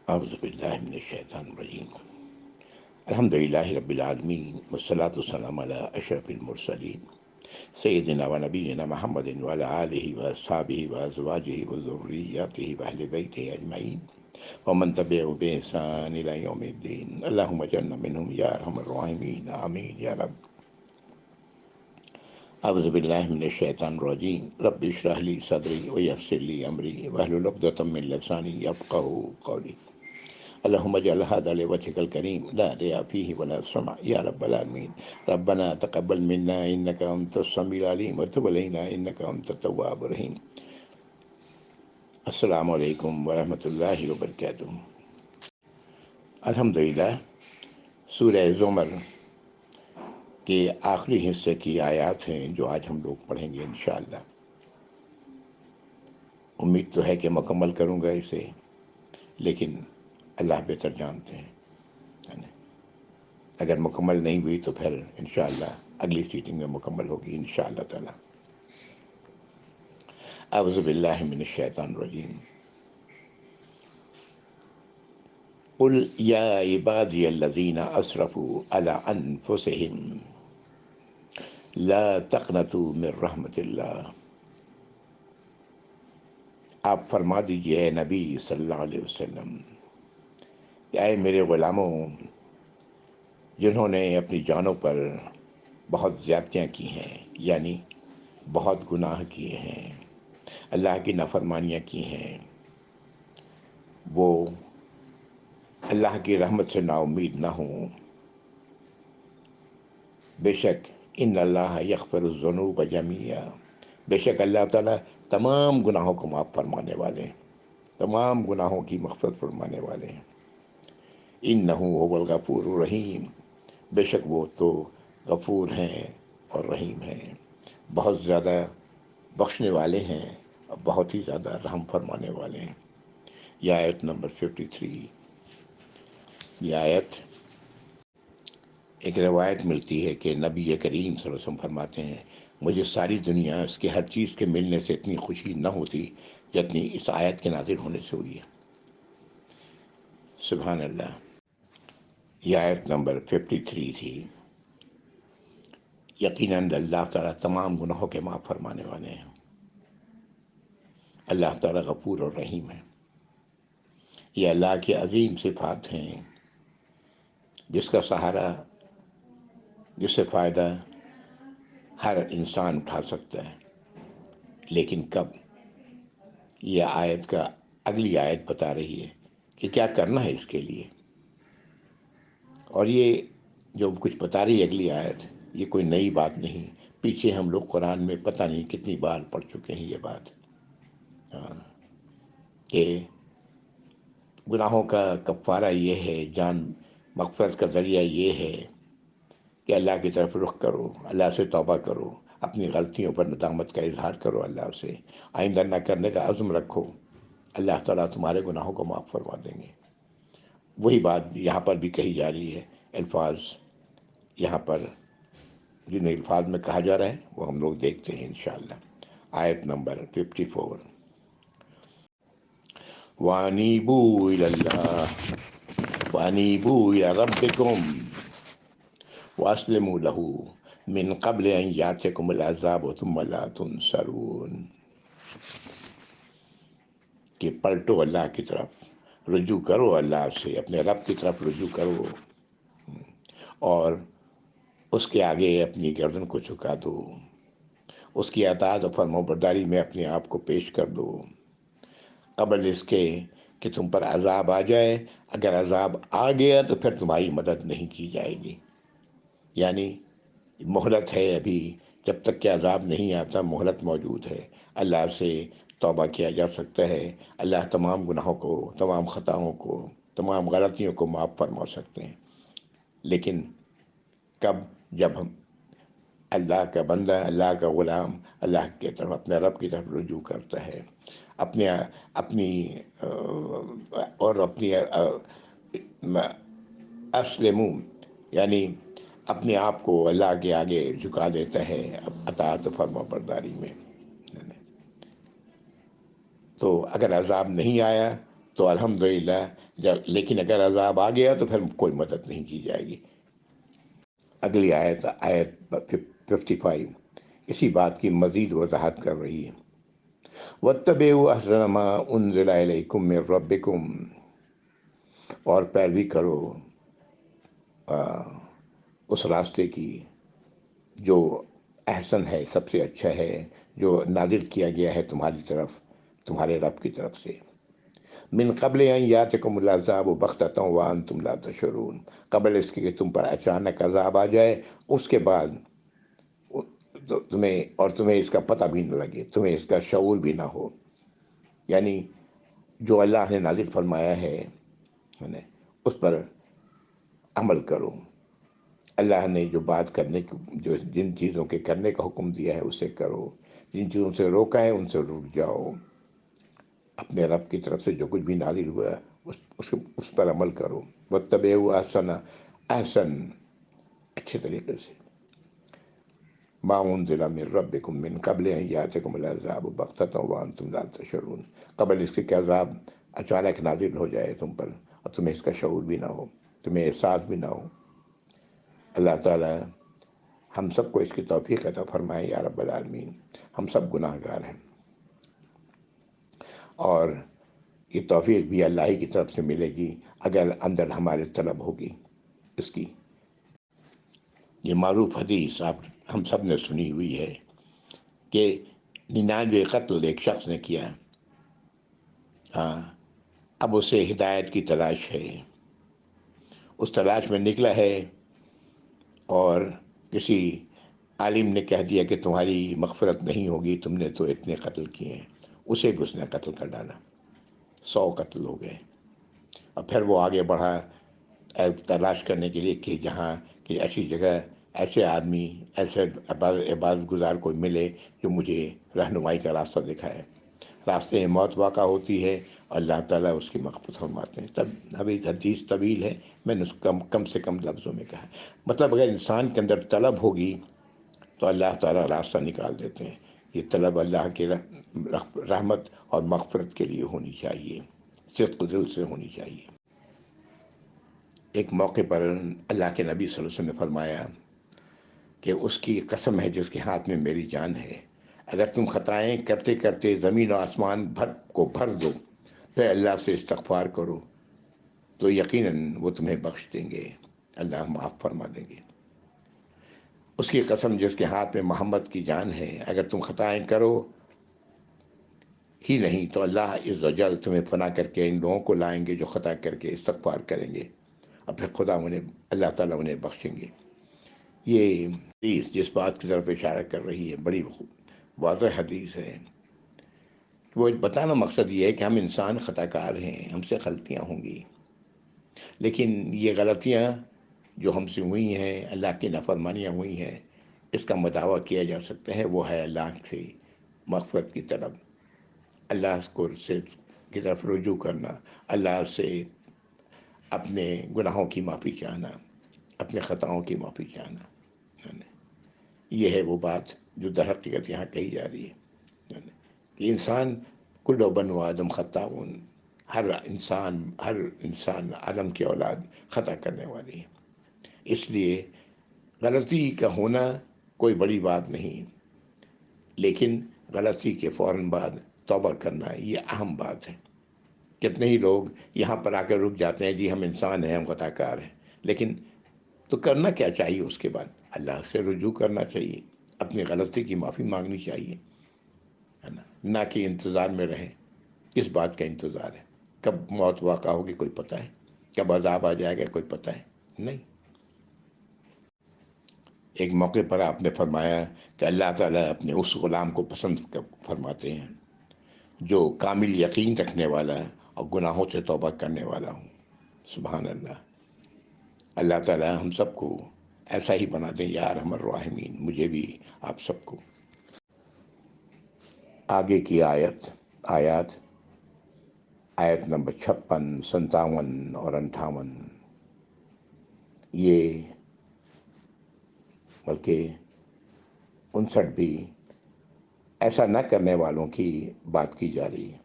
اعوذ باللہ من الشیطان الرجیم الحمد للہ رب العالمین والصلاة والسلام علی اشرف المرسلین سیدنا و نبینا محمد وعلی آلہ واصحابہ وازواجہ وذریاتہ واہل بیتہ اجمعین ومن تبعہم بإحسان الی یوم الدین اللہم اجعلنا منہم یا ارحم الراحمین آمین یا رب۔ اعوذ باللہ من الشیطان الرجیم رب اشرح لی صدری ویسر لی امری واحلل عقدۃ من لسانی یفقہوا قولی اللهم اجعل هذا لوجهك الكريم لا رياء فيه ولا سمع يا رب العالمين ربنا تقبل منا إنك أنت السميع العليم وتب علينا إنك أنت التواب الرحيم۔ السلام علیکم ورحمۃ اللہ وبرکاتہ۔ الحمدللہ سورہ زمر کے آخری حصے کی آیات ہیں جو آج ہم لوگ پڑھیں گے انشاءاللہ۔ امید تو ہے کہ مکمل کروں گا اسے، لیکن اللہ بہتر جانتے ہیں۔ اگر مکمل نہیں ہوئی تو پھر انشاءاللہ اگلی سیٹنگ میں مکمل ہوگی انشاءاللہ تعالی۔ اعوذ باللہ من الشیطان الرجیم قل یا عبادی الذین اسرفوا علی انفسہم لا تقنطوا من رحمت اللہ۔ آپ فرما دیجئے اے نبی صلی اللہ علیہ وسلم کہ اے میرے غلاموں جنہوں نے اپنی جانوں پر بہت زیادتیاں کی ہیں، یعنی بہت گناہ کیے ہیں، اللہ کی نافرمانیاں کی ہیں، وہ اللہ کی رحمت سے نا امید نہ ہوں۔ بے شک ان اللہ یغفر الذنوب جميعا، بے شک اللہ تعالیٰ تمام گناہوں کو معاف فرمانے والے ہیں، تمام گناہوں کی مغفرت فرمانے والے ہیں۔ انہ هو الغفور الرحیم، بے شک وہ تو غفور ہیں اور رحیم ہیں، بہت زیادہ بخشنے والے ہیں اور بہت ہی زیادہ رحم فرمانے والے ہیں۔ یہ آیت نمبر 53۔ یہ آیت ایک روایت ملتی ہے کہ نبی کریم صلی اللہ علیہ وسلم فرماتے ہیں مجھے ساری دنیا اس کے ہر چیز کے ملنے سے اتنی خوشی نہ ہوتی جتنی اس آیت کے نازل ہونے سے ہوئی ہے۔ سبحان اللہ۔ یہ آیت نمبر 53 تھی۔ یقیناً اللہ تعالیٰ تمام گناہوں کے معاف فرمانے والے ہیں۔ اللہ تعالیٰ غفور اور رحیم ہے۔ یہ اللہ کی عظیم صفات ہیں جس کا سہارا، جس سے فائدہ ہر انسان اٹھا سکتا ہے، لیکن کب؟ یہ آیت کا اگلی آیت بتا رہی ہے کہ کیا کرنا ہے اس کے لیے۔ اور یہ جو کچھ بتا رہی ہے اگلی آیت، یہ کوئی نئی بات نہیں، پیچھے ہم لوگ قرآن میں پتہ نہیں کتنی بار پڑھ چکے ہیں یہ بات، کہ گناہوں کا کفارہ یہ ہے، جان مغفرت کا ذریعہ یہ ہے کہ اللہ کی طرف رخ کرو، اللہ سے توبہ کرو، اپنی غلطیوں پر ندامت کا اظہار کرو، اللہ سے آئندہ نہ کرنے کا عزم رکھو، اللہ تعالیٰ تمہارے گناہوں کو معاف فرما دیں گے۔ وہی بات یہاں پر بھی کہی جا رہی ہے۔ الفاظ یہاں پر جن الفاظ میں کہا جا رہا ہے وہ ہم لوگ دیکھتے ہیں انشاءاللہ۔ آیت نمبر 54۔ وَأَنِيبُوا إِلَى اللَّهِ وَأَنِيبُوا إِلَى رَبِّكُمْ وَأَسْلِمُوا لَهُ مِن قَبْلِ أَن يَأْتِيَكُمُ الْعَذَابُ ثُمَّ لَا تُنصَرُونَ، کہ پلٹو اللہ کی طرف، رجوع کرو اللہ سے، اپنے رب کی طرف رجوع کرو اور اس کے آگے اپنی گردن کو جھکا دو، اس کی اطاعت و فرمانبرداری میں اپنے آپ کو پیش کر دو، قبل اس کے کہ تم پر عذاب آ جائے۔ اگر عذاب آ گیا تو پھر تمہاری مدد نہیں کی جائے گی، یعنی مہلت ہے ابھی، جب تک کہ عذاب نہیں آتا مہلت موجود ہے، اللہ سے توبہ کیا جا سکتا ہے، اللہ تمام گناہوں کو، تمام خطاؤں کو، تمام غلطیوں کو معاف فرما سکتے ہیں، لیکن کب؟ جب ہم اللہ کا بندہ، اللہ کا غلام اللہ کی طرف، اپنے رب کی طرف رجوع کرتا ہے، اپنی اسلموں، یعنی اپنے آپ کو اللہ کے آگے جھکا دیتا ہے اطاعت و فرما برداری میں۔ تو اگر عذاب نہیں آیا تو الحمدللہ جب، لیکن اگر عذاب آ گیا تو پھر کوئی مدد نہیں کی جائے گی۔ اگلی آیت، آیت 55 اسی بات کی مزید وضاحت کر رہی ہے۔ وَاتَّبِعُوا أَحْسَنَ مَا أُنزِلَ إِلَيْكُم مِّن رَّبِّكُم، اور پیروی کرو اس راستے کی جو احسن ہے، سب سے اچھا ہے، جو نازل کیا گیا ہے تمہاری طرف، تمہارے رب کی طرف سے۔ من قبل ان یاتکم العذاب بغتۃ وانتم لا تشعرون، قبل اس کے کہ تم پر اچانک عذاب آ جائے، اس کے بعد تمہیں اس کا پتہ بھی نہ لگے، تمہیں اس کا شعور بھی نہ ہو۔ یعنی جو اللہ نے نازل فرمایا ہے اس پر عمل کرو۔ اللہ نے جو بات کرنے کی، جو جن چیزوں کے کرنے کا حکم دیا ہے اسے کرو، جن چیزوں سے روکا ہے ان سے رک جاؤ، اپنے رب کی طرف سے جو کچھ بھی نازل ہوا ہے اس پر عمل کرو۔ واتبعوا احسن اچھے طریقے سے ما انزل من ربکم من قبل ان یاتکم العذاب بغتۃ وانتم لا تشعرون، قبل اس کے کہ عذاب اچانک نازل ہو جائے تم پر اور تمہیں اس کا شعور بھی نہ ہو، تمہیں احساس بھی نہ ہو۔ اللہ تعالی ہم سب کو اس کی توفیق عطا فرمائے یا رب العالمین۔ ہم سب گناہ گار ہیں، اور یہ توفیق بھی اللہ ہی کی طرف سے ملے گی اگر اندر ہمارے طلب ہوگی اس کی۔ یہ معروف حدیث ہم سب نے سنی ہوئی ہے کہ 99 قتل ایک شخص نے کیا، ہاں، اب اسے ہدایت کی تلاش ہے، اس تلاش میں نکلا ہے، اور کسی عالم نے کہہ دیا کہ تمہاری مغفرت نہیں ہوگی، تم نے تو اتنے قتل کیے ہیں، اسے بھی اس نے قتل کر ڈالا، 100 قتل ہو گئے۔ اور پھر وہ آگے بڑھا تلاش کرنے کے لیے کہ جہاں کہ ایسی جگہ، ایسے آدمی، ایسے عبادت گزار کوئی ملے جو مجھے رہنمائی کا راستہ دکھائے۔ راستے میں موت واقع ہوتی ہے، اللہ تعالیٰ اس کی مغفرت فرماتے ہیں۔ تب ابھی حدیث طویل ہے، میں نے اس کم سے کم لفظوں میں کہا، مطلب اگر انسان کے اندر طلب ہوگی تو اللہ تعالیٰ راستہ نکال دیتے ہیں۔ یہ طلب اللہ کے رحمت اور مغفرت کے لیے ہونی چاہیے، صدق دل سے ہونی چاہیے۔ ایک موقع پر اللہ کے نبی صلی اللہ علیہ وسلم نے فرمایا کہ اس کی قسم ہے جس کے ہاتھ میں میری جان ہے، اگر تم خطائیں کرتے کرتے زمین و آسمان کو بھر دو، پھر اللہ سے استغفار کرو تو یقیناً وہ تمہیں بخش دیں گے، اللہ معاف فرما دیں گے۔ اس کی قسم جس کے ہاتھ میں محمد کی جان ہے، اگر تم خطائیں کرو ہی نہیں تو اللہ عز و جل تمہیں فنا کر کے ان لوگوں کو لائیں گے جو خطا کر کے استغفار کریں گے، اور پھر اللہ تعالیٰ انہیں بخشیں گے۔ یہ حدیث جس بات کی طرف اشارہ کر رہی ہے بڑی واضح حدیث ہے۔ وہ بتانا مقصد یہ ہے کہ ہم انسان خطا کار ہیں، ہم سے غلطیاں ہوں گی، لیکن یہ غلطیاں جو ہم سے ہوئی ہیں، اللہ کی نافرمانیاں ہوئی ہیں، اس کا مداوع کیا جا سکتا ہے، وہ ہے اللہ سے مغفرت کی طلب، اللہ کی طرف رجوع کرنا، اللہ سے اپنے گناہوں کی معافی چاہنا، اپنے خطاؤں کی معافی چاہنا۔ یہ ہے وہ بات جو در حقیقت یہاں کہی جا رہی ہے کہ انسان کل بنو آدم خطاؤن، ہر انسان آدم کی اولاد خطا کرنے والی ہے، اس لیے غلطی کا ہونا کوئی بڑی بات نہیں، لیکن غلطی کے فوراً بعد توبہ کرنا یہ اہم بات ہے۔ کتنے ہی لوگ یہاں پر آ کر رک جاتے ہیں، جی ہم انسان ہیں، ہم خطا کار ہیں، لیکن تو کرنا کیا چاہیے؟ اس کے بعد اللہ سے رجوع کرنا چاہیے، اپنی غلطی کی معافی مانگنی چاہیے، ہے نا، نہ کہ انتظار میں رہیں۔ کس بات کا انتظار ہے؟ کب موت واقع ہوگی کوئی پتہ ہے؟ کب عذاب آ جائے گا کوئی پتہ ہے؟ نہیں۔ ایک موقع پر آپ نے فرمایا کہ اللہ تعالیٰ اپنے اس غلام کو پسند فرماتے ہیں جو کامل یقین رکھنے والا ہے اور گناہوں سے توبہ کرنے والا ہوں۔ سبحان اللہ۔ اللہ تعالیٰ ہم سب کو ایسا ہی بنا دیں یا ارحم الراحمین، مجھے بھی، آپ سب کو۔ آگے کی آیات نمبر 56، 57 اور 58، یہ بلکہ 59 بھی ایسا نہ کرنے والوں کی بات کی جا رہی ہے۔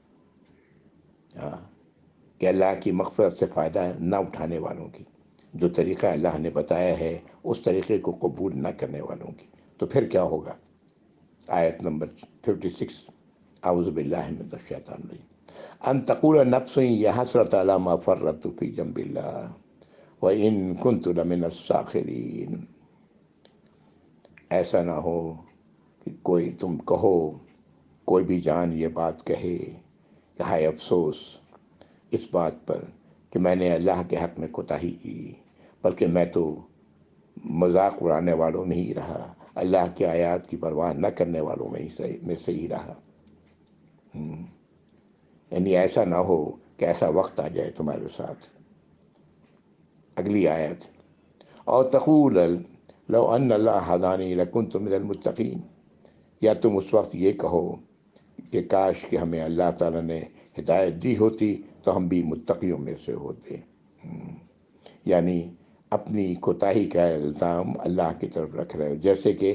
کہ اللہ کی مغفرت سے فائدہ نہ اٹھانے والوں کی، جو طریقہ اللہ نے بتایا ہے اس طریقے کو قبول نہ کرنے والوں کی، تو پھر کیا ہوگا؟ آیت نمبر 56، اعوذ باللہ من الشیطان الرجیم، ان تقول نفس یا حسرت علی ما فرطت فی جنب اللہ وان کنت لمن الساخرین، ایسا نہ ہو کہ کوئی تم کہو، کوئی بھی جان یہ بات کہے کہ ہائے افسوس اس بات پر کہ میں نے اللہ کے حق میں کوتاہی کی، بلکہ میں تو مذاق اڑانے والوں میں ہی رہا، اللہ کی آیات کی پرواہ نہ کرنے والوں میں سے ہی رہا۔ یعنی ایسا نہ ہو کہ ایسا وقت آ جائے تمہارے ساتھ۔ اگلی آیت، اور تقول لو ان اللہ ہدانی لکنت من المتقین، یا تم اس وقت یہ کہو کہ کاش کہ ہمیں اللہ تعالیٰ نے ہدایت دی ہوتی تو ہم بھی متقیوں میں سے ہوتے۔ یعنی اپنی کوتاہی کا الزام اللہ کی طرف رکھ رہے ہو، جیسے کہ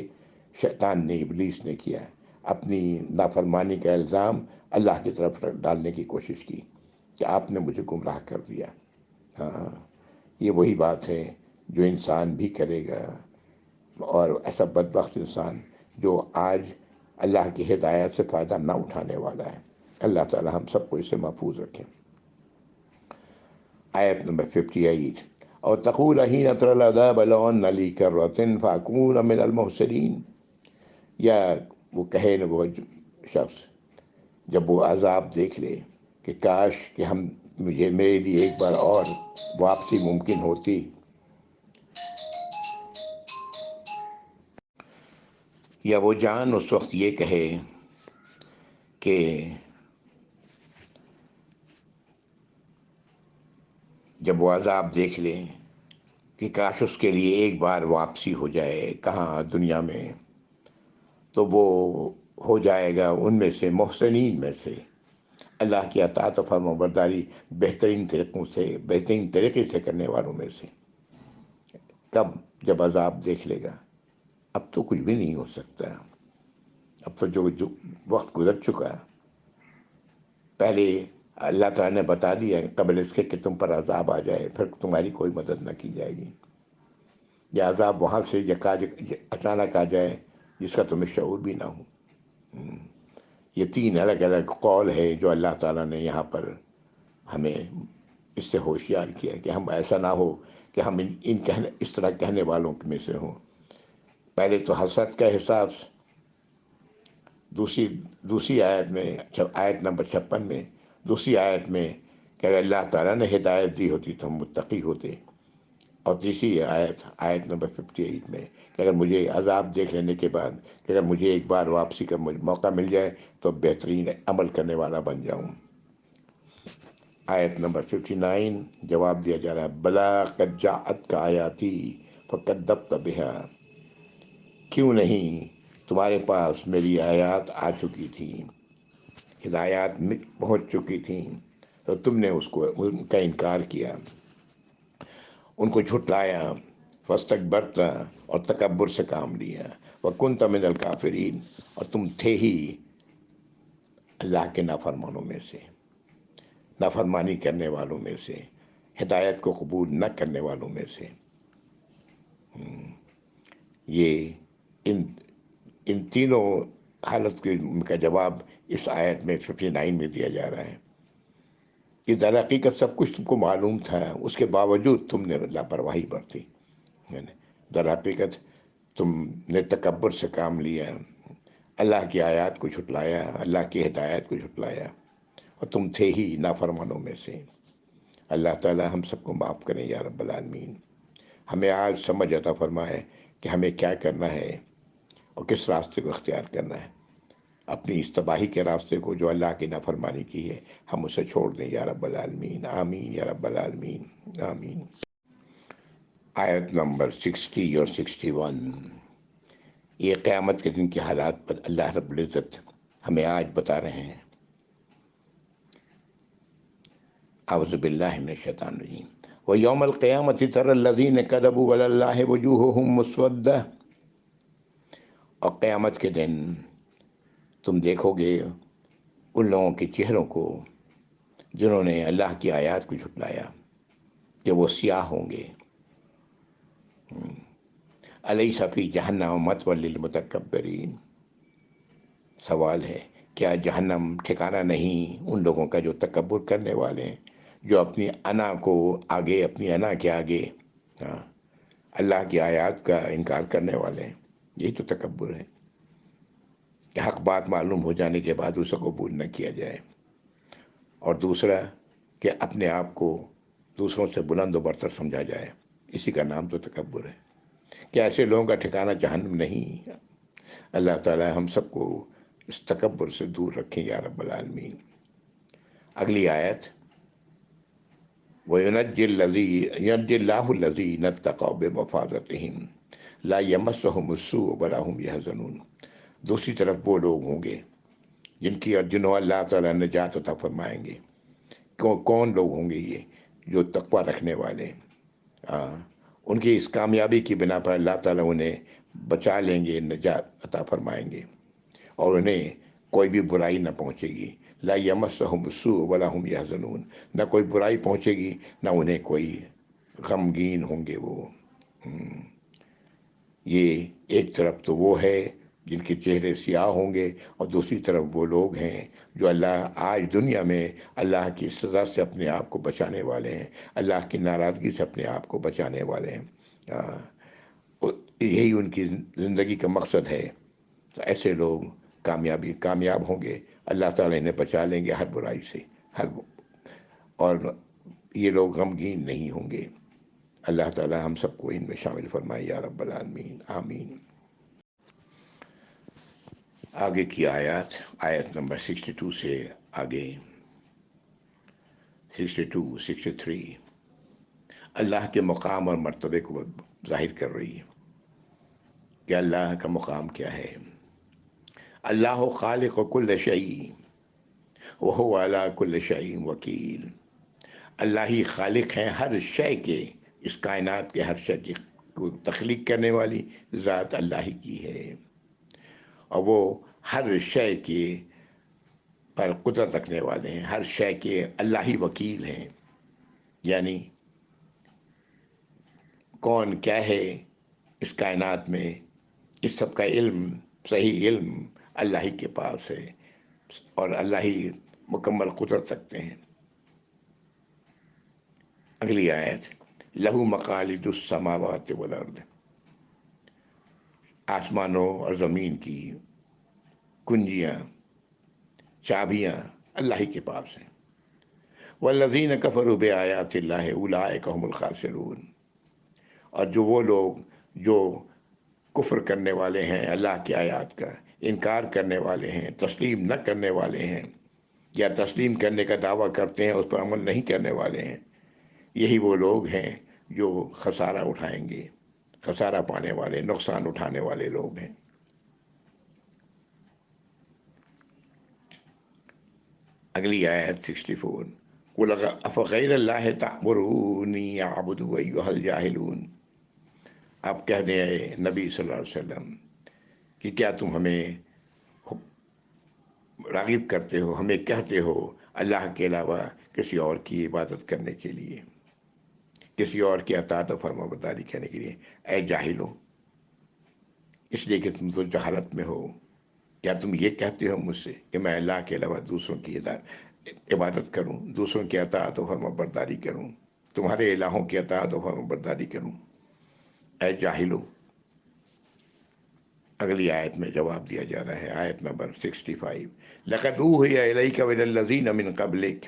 شیطان نے، ابلیس نے کیا، اپنی نافرمانی کا الزام اللہ کی طرف ڈالنے کی کوشش کی کہ آپ نے مجھے گمراہ کر دیا۔ ہاں، یہ وہی بات ہے جو انسان بھی کرے گا، اور ایسا بدبخت انسان جو آج اللہ کی ہدایت سے فائدہ نہ اٹھانے والا ہے۔ اللہ تعالی ہم سب کو اس سے محفوظ رکھیں۔ آیت نمبر 58، اور تقول حین تری العذاب لو ان لی کرۃ فاکون من المحسنین، یا وہ کہے نا وہ شخص جب وہ عذاب دیکھ لے کہ کاش کہ میرے لیے ایک بار اور واپسی ممکن ہوتی، یا وہ جان اس وقت یہ کہے کہ جب وہ عذاب دیکھ لے کہ کاش اس کے لیے ایک بار واپسی ہو جائے، کہاں؟ دنیا میں، تو وہ ہو جائے گا ان میں سے، محسنین میں سے، اللہ کی اطاعت و فرما برداری بہترین طریقے سے کرنے والوں میں سے۔ کب؟ جب عذاب دیکھ لے گا۔ اب تو کچھ بھی نہیں ہو سکتا، اب تو جو وقت گزر چکا، پہلے اللہ تعالیٰ نے بتا دیا قبل اس کے کہ تم پر عذاب آ جائے، پھر تمہاری کوئی مدد نہ کی جائے گی، یا عذاب وہاں سے اچانک آ جائے جس کا تمہیں شعور بھی نہ ہو۔ یہ تین الگ الگ قول ہے جو اللہ تعالیٰ نے یہاں پر ہمیں اس سے ہوشیار کیا کہ ہم ایسا نہ ہو کہ ہم اس طرح کہنے والوں میں سے ہوں۔ پہلے تو حسرت کا احساس، دوسری آیت میں، آیت نمبر 56 میں، دوسری آیت میں کہ اگر اللہ تعالیٰ نے ہدایت دی ہوتی تو ہم متقی ہوتے، اور تیسری آیت نمبر 58 میں کہ اگر مجھے عذاب دیکھ لینے کے بعد کہ اگر مجھے ایک بار واپسی کا موقع مل جائے تو بہترین عمل کرنے والا بن جاؤں۔ آیت نمبر 59 جواب دیا جا رہا ہے، بلا قد جاءتک آیاتی فکذبت بها، کیوں نہیں تمہارے پاس میری آیات آ چکی تھیں، ہدایات پہنچ چکی تھیں، تو تم نے ان کا انکار کیا، ان کو جھٹلایا، فاستکبرت، اور تکبر سے کام لیا، وکنت من الکافرین، اور تم تھے ہی اللہ کے نافرمانوں میں سے، نافرمانی کرنے والوں میں سے، ہدایت کو قبول نہ کرنے والوں میں سے۔ یہ ان تینوں حالت کا جواب اس آیت میں 59 میں دیا جا رہا ہے کہ در حقیقت سب کچھ تم کو معلوم تھا، اس کے باوجود تم نے لاپرواہی برتی، در حقیقت تم نے تکبر سے کام لیا، اللہ کی آیات کو جھٹلایا، اللہ کی ہدایت کو جھٹلایا، اور تم تھے ہی نافرمانوں میں سے۔ اللہ تعالی ہم سب کو معاف کریں یا رب العالمین، ہمیں آج سمجھ عطا فرمائے کہ ہمیں کیا کرنا ہے اور کس راستے کو اختیار کرنا ہے۔ اپنی اس تباہی کے راستے کو جو اللہ کی نافرمانی کی ہے ہم اسے چھوڑ دیں یا رب العالمین، آمین یا رب العالمین، آمین۔ آیت نمبر 60 اور 61، یہ قیامت کے دن کے حالات پر اللہ رب العزت ہمیں آج بتا رہے ہیں۔ اعوذ باللہ من الشیطان الرجیم، وَيَوْمَ الْقِيَامَةِ تَرَى الَّذِينَ كَذَبُوا عَلَى اللَّهِ وُجُوهُهُمْ مُسْوَدَّةٌ، اور قیامت کے دن تم دیکھو گے ان لوگوں کے چہروں کو جنہوں نے اللہ کی آیات کو جھٹلایا کہ وہ سیاہ ہوں گے. الیس فی جہنم مثوی للمتکبرین. سوال ہے کیا جہنم ٹھکانہ نہیں ان لوگوں کا جو تکبر کرنے والے ہیں، جو اپنی انا کو آگے، اپنی انا کے آگے اللہ کی آیات کا انکار کرنے والے ہیں. یہی تو تکبر ہے کہ حق بات معلوم ہو جانے کے بعد اسے قبول نہ کیا جائے. اور دوسرا کہ اپنے آپ کو دوسروں سے بلند و برتر سمجھا جائے. اسی کا نام تو تکبر ہے. کیا ایسے لوگوں کا ٹھکانہ جہنم نہیں؟ اللہ تعالی ہم سب کو اس تکبر سے دور رکھیں یا رب العالمین. اگلی آیت وَيُنَجِّي اللَّهُ الَّذِينَ اتَّقَوْا بِمَفَازَتِهِمْ لَا يَمَسُّهُمُ السُّوءُ وَلَا هُمْ يَحْزَنُونَ. دوسری طرف وہ لوگ ہوں گے جنہوں اللہ تعالیٰ نجات عطا فرمائیں گے. کون لوگ ہوں گے یہ؟ جو تقوی رکھنے والے ہیں. ان کی اس کامیابی کی بنا پر اللہ تعالیٰ انہیں بچا لیں گے، نجات عطا فرمائیں گے، اور انہیں کوئی بھی برائی نہ پہنچے گی. لا یمسہم السوء ولا هم یحزنون. نہ کوئی برائی پہنچے گی، نہ انہیں کوئی غمگین ہوں گے وہ. یہ ایک طرف تو وہ ہے جن کے چہرے سیاہ ہوں گے، اور دوسری طرف وہ لوگ ہیں جو اللہ آج دنیا میں اللہ کی سزا سے اپنے آپ کو بچانے والے ہیں، اللہ کی ناراضگی سے اپنے آپ کو بچانے والے ہیں. یہی ان کی زندگی کا مقصد ہے. تو ایسے لوگ کامیاب ہوں گے. اللہ تعالیٰ انہیں بچا لیں گے ہر برائی سے، اور یہ لوگ غمگین نہیں ہوں گے. اللہ تعالیٰ ہم سب کو ان میں شامل فرمائے یا رب العالمین، آمین. آگے کی آیت نمبر 62 سے آگے 62 63 اللہ کے مقام اور مرتبے کو ظاہر کر رہی ہے کہ اللہ کا مقام کیا ہے. اللہ خالق کل شیء وہو علی کل شیء وکیل. اللہ ہی خالق ہیں ہر شے کے، اس کائنات کے ہر شے کو تخلیق کرنے والی ذات اللہ ہی کی ہے، اور وہ ہر شے کے پر قدرت رکھنے والے ہیں. ہر شے کے اللہ ہی وکیل ہیں. یعنی کون کیا ہے اس کائنات میں، اس سب کا علم، صحیح علم اللہ ہی کے پاس ہے، اور اللہ ہی مکمل قدرت رکھتے ہیں. اگلی آیت لہو مقالید السماوات والارض. آسمانوں اور زمین کی کنجیاں، چابیاں اللہ ہی کے پاس ہیں. والذین کفروا بآیات اللہ اولئک هم الخاسرون. اور جو وہ لوگ جو کفر کرنے والے ہیں اللہ کی آیات کا، انکار کرنے والے ہیں، تسلیم نہ کرنے والے ہیں، یا تسلیم کرنے کا دعویٰ کرتے ہیں اس پر عمل نہیں کرنے والے ہیں، یہی وہ لوگ ہیں جو خسارہ اٹھائیں گے، خسارہ پانے والے، نقصان اٹھانے والے لوگ ہیں. اگلی آیت 64 قل افغیر اللہ تعبرونی اعبد ایھا الجاہلون. آپ کہہ دیں اے نبی صلی اللہ علیہ وسلم کہ کیا تم ہمیں راغب کرتے ہو، ہمیں کہتے ہو اللہ کے علاوہ کسی اور کی عبادت کرنے کے لیے، کسی اور کی اطاعت و فرما برداری کرنے کے لیے. اے جاہلو، اس لیے کہ تم تو جہالت میں ہو. کیا تم یہ کہتے ہو مجھ سے کہ میں اللہ کے علاوہ دوسروں کی عبادت کروں، دوسروں کی اطاعت و فرما برداری کروں، تمہارے الہوں کی اطاعت و فرما برداری کروں؟ اے جاہلو. اگلی آیت میں جواب دیا جا رہا ہے، آیت نمبر 65 لقد اوحی الیک وإلی الذین من قبلک،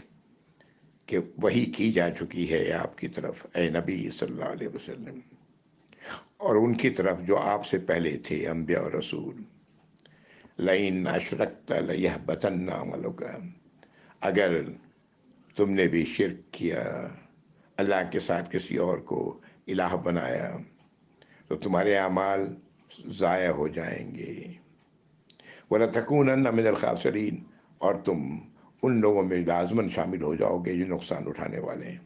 کہ وحی کی جا چکی ہے آپ کی طرف اے نبی صلی اللہ علیہ وسلم، اور ان کی طرف جو آپ سے پہلے تھے انبیاء اور رسول. لئن اشرکت لیحبطن عملک. اگر تم نے بھی شرک کیا، اللہ کے ساتھ کسی اور کو الہ بنایا، تو تمہارے اعمال ضائع ہو جائیں گے. وَلَتَكُونَنَّ مِنَ الْخَاسِرِينَ. اور تم ان لوگوں میں لازماً شامل ہو جاؤ گے جو نقصان اٹھانے والے ہیں.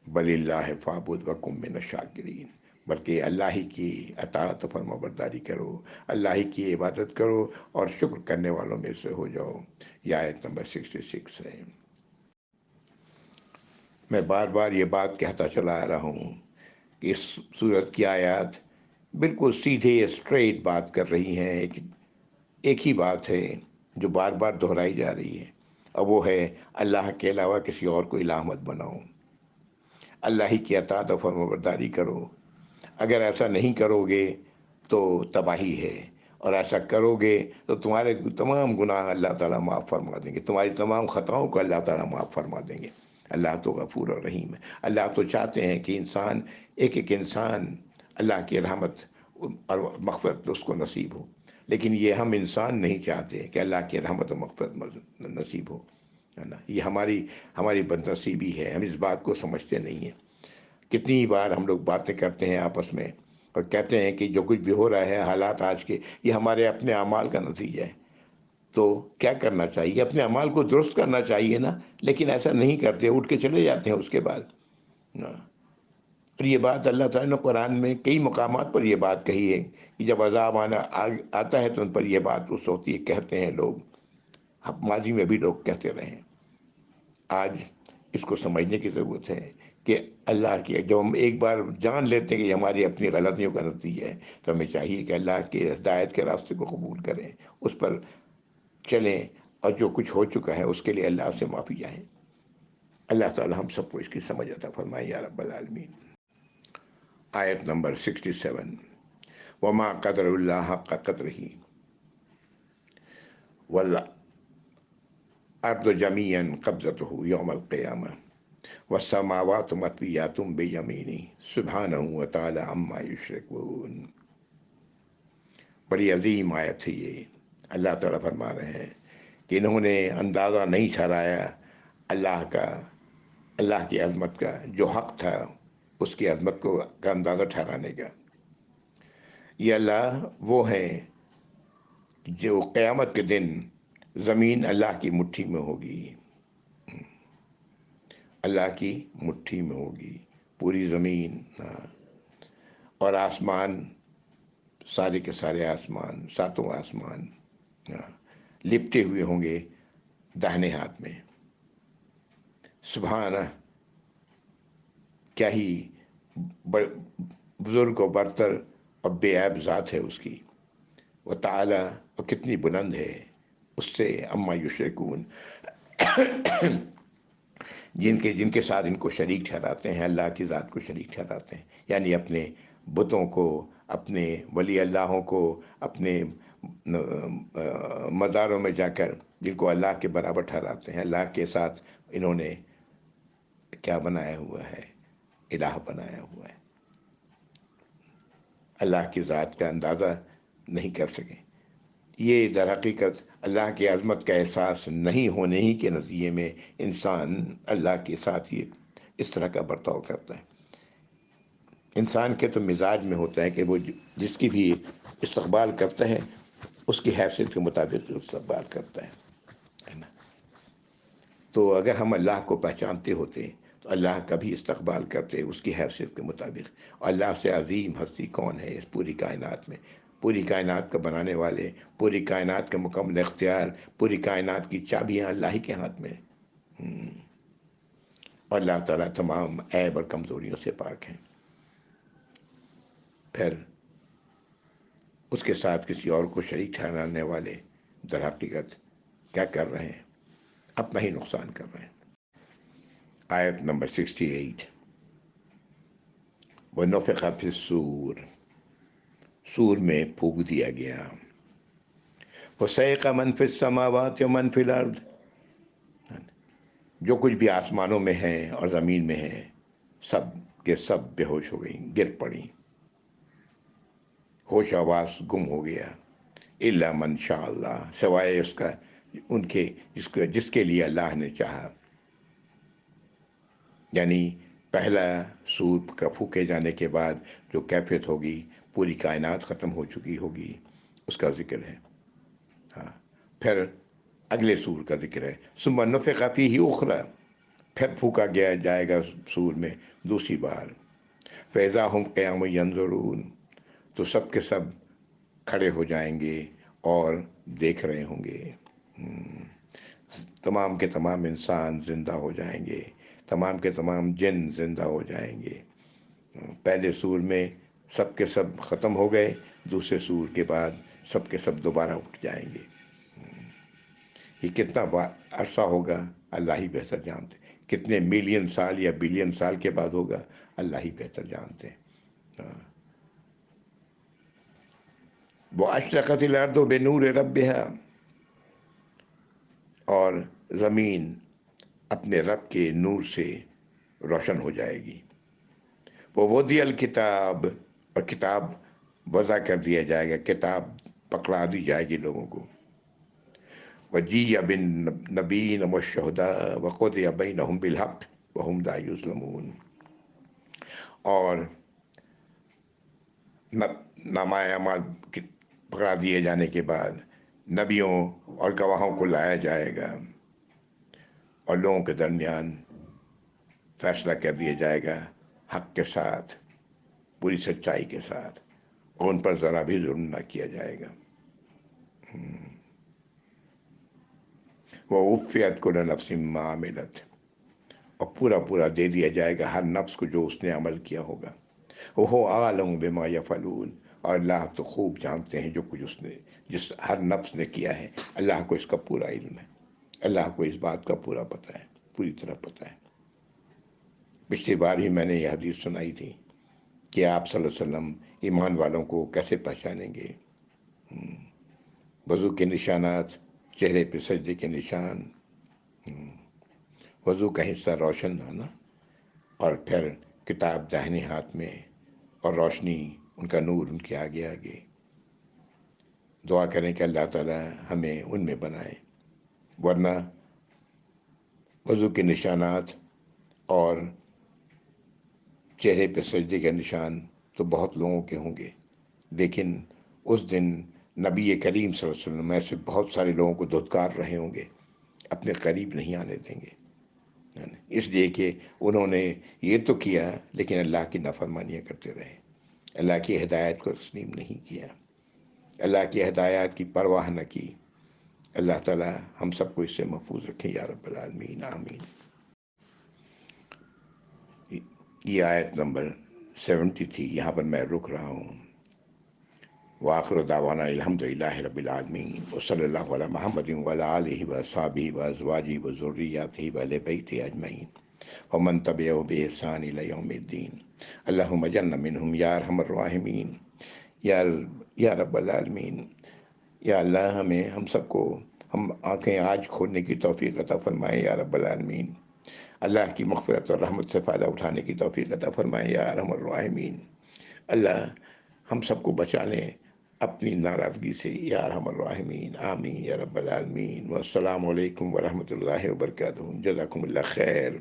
بَلِ اللَّهِ فَاعْبُدْ وَكُن مِّنَ الشَّاكِرِينَ. بلکہ اللہ ہی کی اطاعت و فرما برداری کرو، اللہ ہی کی عبادت کرو اور شکر کرنے والوں میں سے ہو جاؤ۔ یہ آیت نمبر 66 ہے۔ میں بار بار یہ بات کہتا چلا آ رہا ہوں کہ اس صورت کی آیات بالکل سیدھے اسٹریٹ بات کر رہی ہیں، ایک ہی بات ہے جو بار بار دہرائی جا رہی ہے، اور وہ ہے اللہ کے علاوہ کسی اور کو الہ مت بناؤ، اللہ ہی کی اطاعت و فرمانبرداری کرو۔ اگر ایسا نہیں کرو گے تو تباہی ہے، اور ایسا کرو گے تو تمہارے تمام گناہ اللہ تعالیٰ معاف فرما دیں گے، تمہاری تمام خطاؤں کو اللہ تعالیٰ معاف فرما دیں گے۔ اللہ تو غفور اور رحیم ہے۔ اللہ تو چاہتے ہیں کہ انسان، ایک ایک انسان اللہ کی رحمت اور مغفرت اس کو نصیب ہو، لیکن یہ ہم انسان نہیں چاہتے کہ اللہ کی رحمت و مغفرت نصیب ہو، ہے نا؟ یہ ہماری بد نصیبی ہے، ہم اس بات کو سمجھتے نہیں ہیں۔ کتنی بار ہم لوگ باتیں کرتے ہیں آپس میں اور کہتے ہیں کہ جو کچھ بھی ہو رہا ہے حالات آج کے، یہ ہمارے اپنے اعمال کا نتیجہ ہے۔ تو کیا کرنا چاہیے؟ اپنے اعمال کو درست کرنا چاہیے نا، لیکن ایسا نہیں کرتے، اٹھ کے چلے جاتے ہیں اس کے بعد نا۔ اور یہ بات اللہ تعالیٰ نے قرآن میں کئی مقامات پر یہ بات کہی ہے کہ جب عذاب آتا ہے تو ان پر یہ بات اس ہوتی ہے، کہتے ہیں لوگ، ماضی میں بھی لوگ کہتے رہے ہیں۔ آج اس کو سمجھنے کی ضرورت ہے کہ اللہ کی، جب ہم ایک بار جان لیتے ہیں کہ یہ ہماری اپنی غلطیوں کا نتیجہ ہے، تو ہمیں چاہیے کہ اللہ کے ہدایت کے راستے کو قبول کریں، اس پر چلیں، اور جو کچھ ہو چکا ہے اس کے لیے اللہ سے معافی چاہیں۔ اللہ تعالی ہم سب کو اس کی سمجھ عطا فرمائے یا رب العالمین۔ آیت نمبر 67، وما قدر اللہ حق قدرہ والارض جميعا قبضته یوم القیامہ والسماوات مطویات بیمینہ سبحانہ وتعالی عما یشرکون۔ بڑی عظیم آیت ہے یہ۔ اللہ تعالیٰ فرما رہے ہیں کہ انہوں نے اندازہ نہیں ٹھہرایا اللہ کی عظمت کا، جو حق تھا اس کی عظمت کا اندازہ ٹھہرانے کا۔ یہ اللہ وہ ہیں جو قیامت کے دن زمین اللہ کی مٹھی میں ہوگی، اللہ کی مٹھی میں ہوگی پوری زمین، اور آسمان، سارے کے سارے آسمان، ساتوں آسمان لپٹے ہوئے ہوں گے داہنے ہاتھ میں۔ سبحانہ، کیا ہی بزرگ و برتر اور بے عیب ذات ہے اس کی، وہ تعالی، اور کتنی بلند ہے اس سے اما یشرکون، جن کے ساتھ ان کو شریک ٹھہراتے ہیں، اللہ کی ذات کو شریک ٹھہراتے ہیں، یعنی اپنے بتوں کو، اپنے ولی اللہوں کو، اپنے مزاروں میں جا کر جن کو اللہ کے برابر ٹھہراتے ہیں۔ اللہ کے ساتھ انہوں نے کیا بنایا ہوا ہے؟ الہ بنایا ہوا ہے۔ اللہ کی ذات کا اندازہ نہیں کر سکے۔ یہ در حقیقت اللہ کی عظمت کا احساس نہیں ہونے ہی کے نتیجے میں انسان اللہ کے ساتھ ہی اس طرح کا برتاؤ کرتا ہے۔ انسان کے تو مزاج میں ہوتا ہے کہ وہ جس کی بھی استقبال کرتا ہے اس کی حیثیت کے مطابق استقبال کرتا ہے نا؟ تو اگر ہم اللہ کو پہچانتے ہوتے تو اللہ کا بھی استقبال کرتے اس کی حیثیت کے مطابق۔ اور اللہ سے عظیم ہستی کون ہے اس پوری کائنات میں؟ پوری کائنات کا بنانے والے، پوری کائنات کا مکمل اختیار، پوری کائنات کی چابیاں اللہ ہی کے ہاتھ میں، اور اللہ تعالیٰ تمام عیب اور کمزوریوں سے پاک ہیں۔ پھر اس کے ساتھ کسی اور کو شریک ٹھہرانے والے در حقیقت کیا کر رہے ہیں؟ اپنا ہی نقصان کر رہے ہیں۔ آیت نمبر 68، وَنُفِخَ فِي الصُّورِ، سور میں پھونک دیا گیا، وَصَعِقَ مَن فِي السَّمَاوَاتِ وَمَن فِي الْأَرْضِ، جو کچھ بھی آسمانوں میں ہے اور زمین میں ہے سب کے سب بے ہوش ہو گئیں، گر پڑیں، ہوش آواز گم ہو گیا۔ الا من شاء اللہ، سوائے اس کا ان کے جس کے لیے اللہ نے چاہا۔ یعنی پہلا سور کا پھونکے جانے کے بعد جو کیفیت ہوگی، پوری کائنات ختم ہو چکی ہوگی، اس کا ذکر ہے۔ ہاں، پھر اگلے سور کا ذکر ہے، ثم نفخ فیہ اخری، پھر پھونکا جائے گا سور میں دوسری بار، فیضا ہم قیام ینظرون، تو سب کے سب کھڑے ہو جائیں گے اور دیکھ رہے ہوں گے. تمام کے تمام انسان زندہ ہو جائیں گے، تمام کے تمام جن زندہ ہو جائیں گے. پہلے سور میں سب کے سب ختم ہو گئے، دوسرے سور کے بعد سب کے سب دوبارہ اٹھ جائیں گے. یہ کتنا عرصہ ہوگا اللہ ہی بہتر جانتے، کتنے ملین سال یا بلین سال کے بعد ہوگا اللہ ہی بہتر جانتے. وَأَشْرَقَتِ الْأَرْضُ بِنُورِ رَبِّهَا، اور زمین اپنے رب کے نور سے روشن ہو جائے گی. وَوُضِعَ الْكِتَابُ، اور کتاب وضع کر دیا جائے گا، کتاب پکڑا دی جائے گی لوگوں کو. وَجِيءَ بِالنَّبِيِّينَ وَالشُّهَدَاءِ وَقُضِيَ بَيْنَهُم بِالْحَقِّ وَهُمْ لَا يُظْلَمُونَ، اور نامۂ اعمال پکڑا دیے جانے کے بعد نبیوں اور گواہوں کو لایا جائے گا، اور لوگوں کے درمیان فیصلہ کر دیا جائے گا حق کے ساتھ، پوری سچائی کے ساتھ، اور ان پر ذرا بھی ظلم نہ کیا جائے گا. وَوُفِّيَتْ كُلُّ نَفْسٍ مَّا عَمِلَتْ، اور پورا پورا دے دیا جائے گا ہر نفس کو جو اس نے عمل کیا ہوگا. وَهُوَ أَعْلَمُ بِمَا يَفْعَلُونَ، اور اللہ تو خوب جانتے ہیں جو کچھ اس نے، جس ہر نفس نے کیا ہے، اللہ کو اس کا پورا علم ہے، اللہ کو اس بات کا پورا پتہ ہے، پوری طرح پتہ ہے. پچھلی بار ہی میں نے یہ حدیث سنائی تھی کہ آپ صلی اللہ علیہ وسلم ایمان والوں کو کیسے پہچانیں گے. وضو کے نشانات، چہرے پہ سجدے کے نشان، وضو کا حصہ روشن ہونا، اور پھر کتاب داہنے ہاتھ میں اور روشنی ان کا نور ان کے آگے آگے. دعا کریں کہ اللہ تعالیٰ ہمیں ان میں بنائے، ورنہ وضو کے نشانات اور چہرے پہ سجدے کے نشان تو بہت لوگوں کے ہوں گے، لیکن اس دن نبی کریم صلی اللہ علیہ وسلم ایسے بہت سارے لوگوں کو دھتکار رہے ہوں گے، اپنے قریب نہیں آنے دیں گے، اس لیے کہ انہوں نے یہ تو کیا لیکن اللہ کی نافرمانیاں کرتے رہے، اللہ کی ہدایت کو تسلیم نہیں کیا، اللہ کی ہدایات کی پرواہ نہ کی. اللہ تعالی ہم سب کو اس سے محفوظ رکھیں یا رب العالمین، آمین. یہ آیت نمبر 70 تھی، یہاں پر میں رک رہا ہوں. وآخر دعوانا الحمدللہ رب العالمین، وصلی اللہ علی محمد وعلی آلہ وصحبہ وازواجہ وذریاتہ وآل بیتہ اجمعین ومن تبعہم بإحسان الی یوم الدین. اللہم اجعلنا منہم یا ارحم الراحمین. یا رب العالمین، یا اللہ ہم سب کو ہم آنکھیں آج کھولنے کی توفیق عطا فرمائے یا رب العالمین. اللہ کی مغفرت اور رحمت سے فائدہ اٹھانے کی توفیق عطا فرمائے یا ارحم الراحمین. اللہ ہم سب کو بچا لیں اپنی ناراضگی سے یا ارحم الراحمین، آمین یا رب العالمین. والسلام علیکم ورحمۃ اللہ وبرکاتہ. جزاکم اللہ خیر.